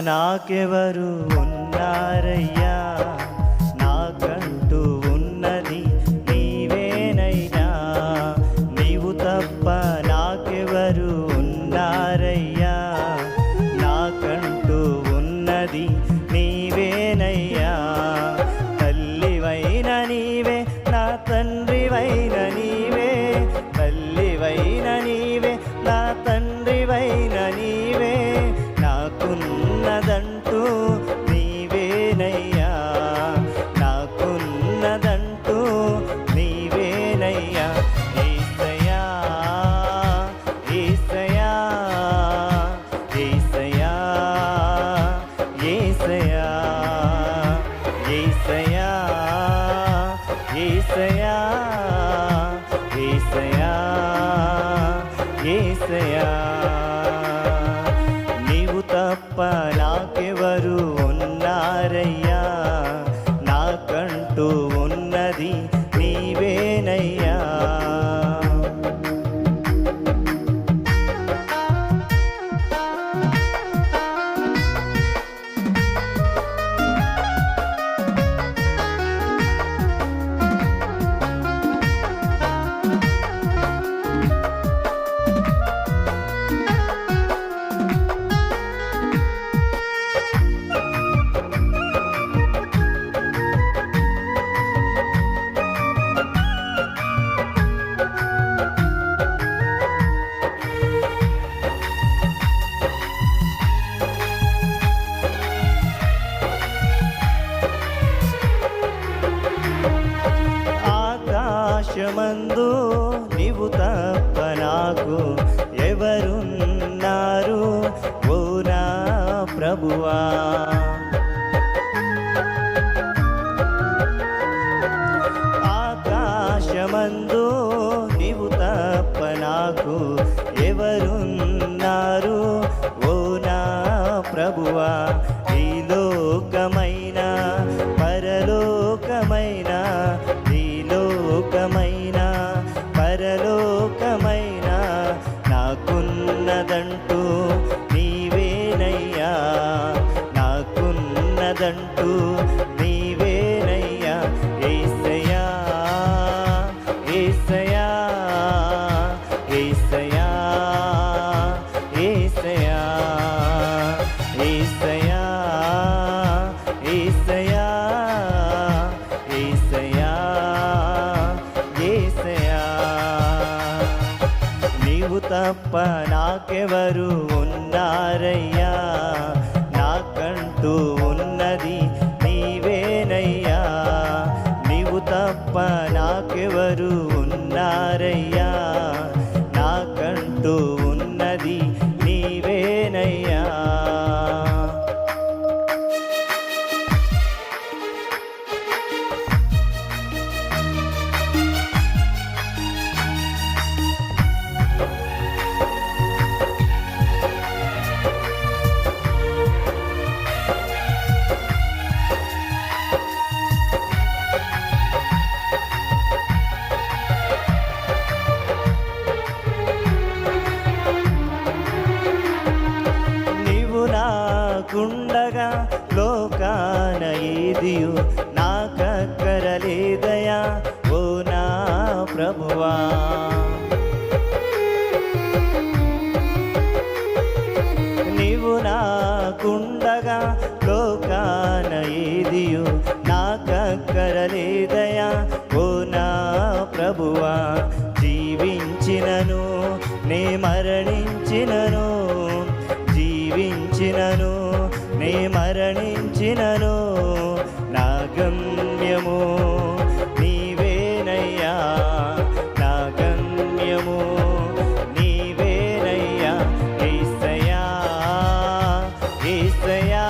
నాకెవరు ఉన్నారయ్యా, నాకంటూ ఉన్నది నీవేనయ్యా. నీవు తప్ప నాకెవరు ఉన్నారయ్యా, నాకంటూ ఉన్నది నీవేనయ్యా. తల్లివైన నీవే, నా తండ్రివైన నీవే, తల్లివైన నీవే, నా తండ్రివైన నీవే. నాకున్నదంటూ నీవేనయ్యా, నాకున్నదంటూ నీవేనయ్యా. యేసయ్యా, యేసయ్యా, యేసయ్యా, యేసయ్యా, యేసయ్యా, యేసయ్యా, యేసయ్యా, యేసయ్యా. నీవు తప్ప నాకెవరు ఉన్నారయ్యా, నాకంటూ ఉన్నది నీవేనయ్యా. ఆకాశమందు నీవు తప్ప నాకు ఎవరున్నారు ఓ నా ప్రభువా. ఆకాశమందు నీవు తప్ప నాకు ఎవరున్నారు ఓ నా ప్రభువా. ఈ లోకమైన పరలోకమైన, ఈ లోకమైన పరలోకమైన నాకున్నదంటూ నీవేనయ్యా, నాకున్నదంటూ నీవేనయ్యా. యేసయ్యా, యేసయ్యా, యేసయ్యా, యేసయ్యా, యేసయ్యా, యేసయ్యా, యేసయ్యా, యేసయ్యా. నీవు తప్ప నాకెవరు ఉన్నారయ్యా, నాకంటూ ఉన్నది నీవేనయ్యా. నీవు తప్ప నాకెవరు ఉన్నారయ్యా, నాకంటూ ఉన్నది నీవేనయ్యా. నాకుండగా లోకాన ఏదియు నాకక్కరలేదయా ఓ నా ప్రభువా. నీవు నాకుండగా లోకాన ఏదియు నాకక్కరలేదయా ఓ నా ప్రభువా. జీవించినను నే మరణించినను, జీవించినను నే మరణించినను నా గమ్యము నీవేనయ్యా, నా గమ్యము నీవేనయ్యా. యేసయ్యా, యేసయ్యా,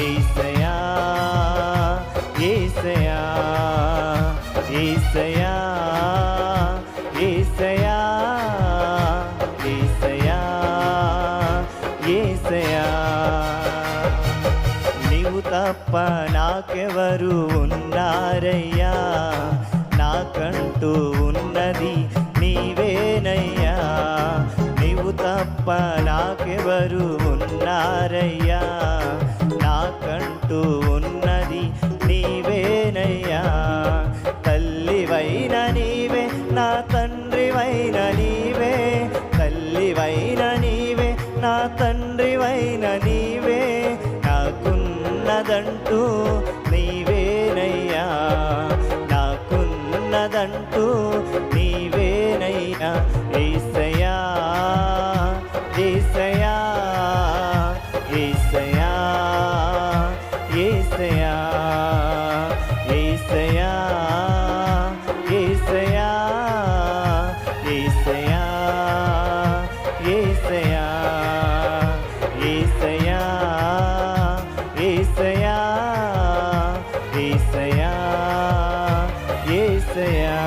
యేసయ్యా, యేసయ్యా, యేసయ్యా, యేసయ్యా, యేసయ్యా, యేసయ్యా. నీవు తప్ప నాకెవరు ఉన్నారయ్యా, నాకంటూ ఉన్నది నీవేనయ్యా. నీవు తప్ప నాకెవరు ఉన్నా ఉన్నారయ్యా, నాకంటూ ఉన్నది నీవేనయ్యా. తల్లివైన నీవే, నా తండ్రివైన నీవే, తల్లివైన నీవే, నా తండ్రివైన నీవే, నాకున్నదంటూ నీవేనయ్యా, నాకున్నదంటూ నీవేనయ్యా. యేసయ్యా యేసయ్యా యేసయ్యా యేసయ్యా యేసయ్యా యేసయ్యా యేసయ్యా యేసయ్యా యేసయ్యా యేసయ్యా యేసయ్యా యేసయ్యా.